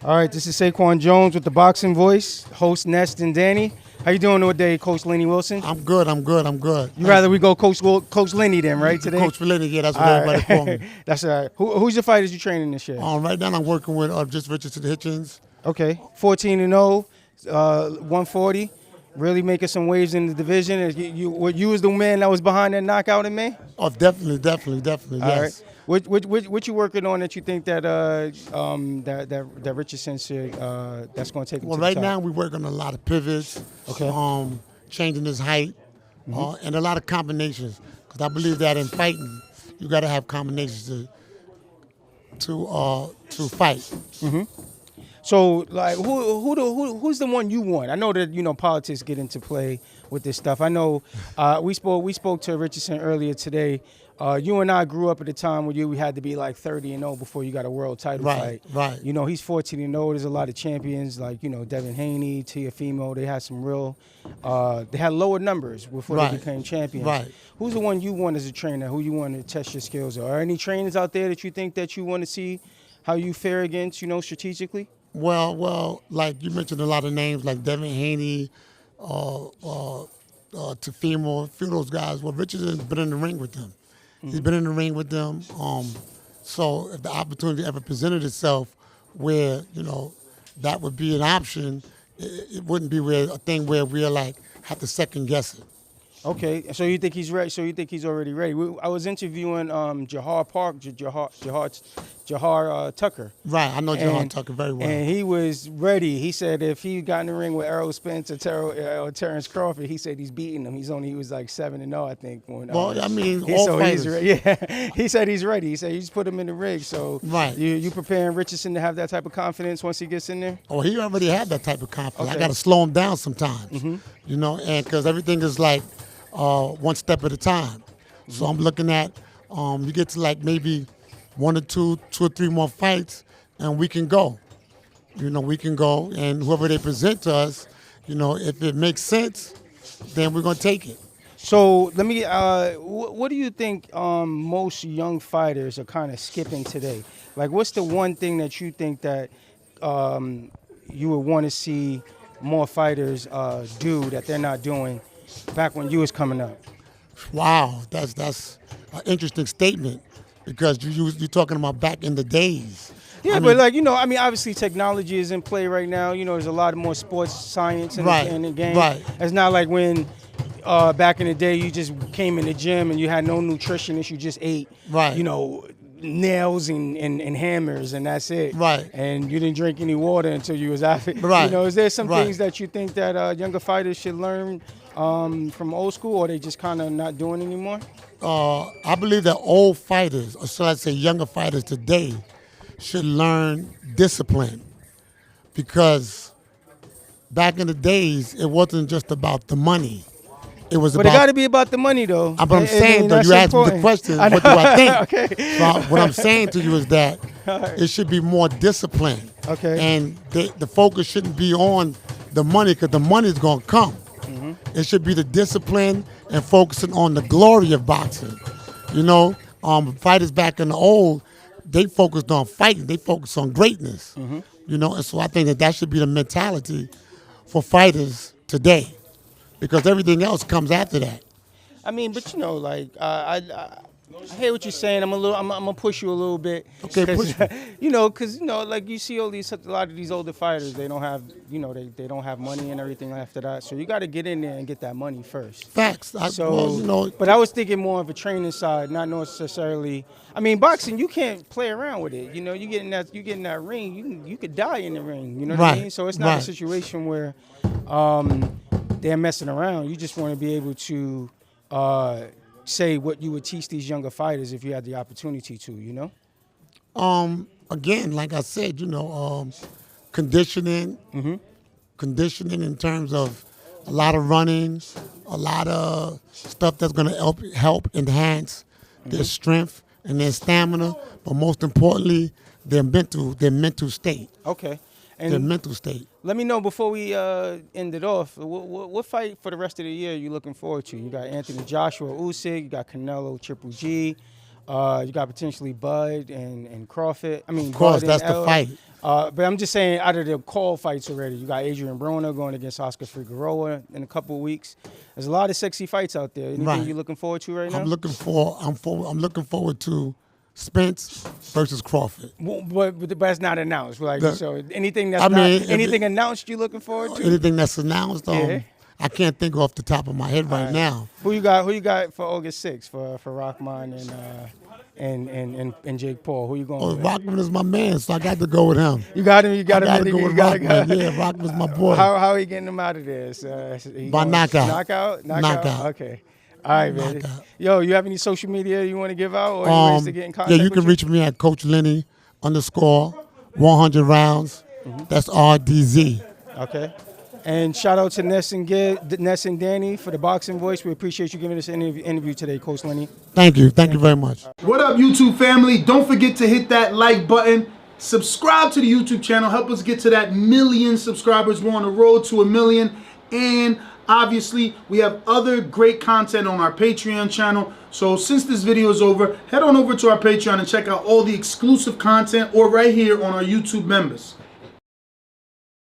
All right, this is Saquon Jones with the Boxing Voice, host Nest and Danny. How you doing today, Coach Lenny Wilson? I'm good. You rather we go Coach Lenny then, right, today? Coach Lenny, yeah, that's what everybody call me. That's all right. Who's the fighters you training this year? Right now I'm working with just Richardson Hitchins. Okay, 14-0, 140. Really making some waves in the division. You was the man that was behind that knockout in May? Oh, definitely, All yes. right. What you working on that you think that that Richardson should that's going to take him Well, to the right top? now we're working on a lot of pivots, Okay. changing his height, and a lot of combinations. Because I believe that in fighting, you got to have combinations to fight. So, like, who's the one you want? I know that politics get into play with this stuff. I know we spoke to Richardson earlier today. You and I grew up at a time where we had to be like 30-0 before you got a world title fight. Right. He's 14-0. There's a lot of champions like Devin Haney, Teofimo. They had some real. They had lower numbers before they became champions. Right. Who's the one you want as a trainer? Who you want to test your skills? Are any trainers out there that you think that you want to see how you fare against? Strategically. Well, like you mentioned a lot of names like Devin Haney, Teofimo, a few of those guys. Well, Richardson's been in the ring with them. He's been in the ring with them. So if the opportunity ever presented itself where, that would be an option, it wouldn't be a thing where we're like have to second guess it. Okay, so you think he's ready? So you think he's already ready? I was interviewing Jahar Tucker. Right, I know Jahar Tucker very well. And he was ready. He said if he got in the ring with Errol Spence or Terrence Crawford, he said he's beating him. He was like 7-0, I think. All fighters. He said he's ready. He said you just put him in the ring. So right. You preparing Richardson to have that type of confidence once he gets in there? Oh, he already had that type of confidence. Okay. I got to slow him down sometimes, and because everything is like one step at a time. So I'm looking at you get to like maybe 1 or 2 or 3 more fights, and we can go. We can go, and whoever they present to us, if it makes sense, then we're gonna take it. So let me. What do you think most young fighters are kind of skipping today? Like, what's the one thing that you think that you would want to see more fighters do that they're not doing back when you was coming up? Wow, that's an interesting statement because you're talking about back in the days. Yeah, but obviously technology is in play right now. There's a lot of more sports science in the game. Right. It's not like when back in the day you just came in the gym and you had no nutritionist, you just ate, nails and hammers and that's it. Right. And you didn't drink any water until you was out. Right. Is there some things that you think that younger fighters should learn from old school, or they just kind of not doing anymore? I believe that old fighters, or should I say younger fighters today, should learn discipline, because back in the days, it wasn't just about the money. It was it got to be about the money, though. But I'm saying, though, you asked me the question, what do I think? Okay. So what I'm saying to you is that it should be more discipline. Okay. And the focus shouldn't be on the money, because the money's going to come. It should be the discipline and focusing on the glory of boxing. Fighters back in the old, they focused on fighting. They focused on greatness. And so I think that should be the mentality for fighters today, because everything else comes after that. I mean, but I hear what you're saying. I'm gonna push you a little bit. Okay, push me. Because like you see a lot of these older fighters, they don't have they don't have money and everything after that. So you got to get in there and get that money first. Facts. But I was thinking more of a training side, not necessarily. I mean, boxing, you can't play around with it. You get in that ring, you could die in the ring. You know what I mean? So it's not a situation where they're messing around. You just want to be able to say what you would teach these younger fighters if you had the opportunity to, Again, like I said, conditioning, conditioning in terms of a lot of running, a lot of stuff that's going to help enhance their strength and their stamina, but most importantly, their mental state. Okay. And their mental state. Let me know before we end it off. What fight for the rest of the year are you looking forward to? You got Anthony Joshua Usyk, you got Canelo Triple G, you got potentially Bud and Crawford. Of course, that's the fight. But I'm just saying, out of the call fights already, you got Adrian Broner going against Oscar Figueroa in a couple of weeks. There's a lot of sexy fights out there. Anything you looking forward to right now? I'm looking forward to Spence versus Crawford. But that's not announced. Like, so anything that's anything announced, you looking forward to? Anything that's announced, I can't think off the top of my head right now. Who you got for August 6th for Rockman and Jake Paul? Who you going with? Rockman is my man, so I got to go with him. You got him. I got to go with Rockman. Yeah, Rockman's my boy. How are you getting him out of there? By knockout. Knockout. Okay. All right, man. Yo, you have any social media you want to give out or any ways to get in contact? Yeah, you can reach me at Coach Lenny _100 rounds. That's RDZ. Okay. And shout out to Ness and Danny for the Boxing Voice. We appreciate you giving us an interview today, Coach Lenny. Thank you. Thank you very much. What up, YouTube family? Don't forget to hit that like button. Subscribe to the YouTube channel. Help us get to that 1 million subscribers. We're on the road to 1 million. And obviously, we have other great content on our Patreon channel. So since this video is over, head on over to our Patreon and check out all the exclusive content or right here on our YouTube members.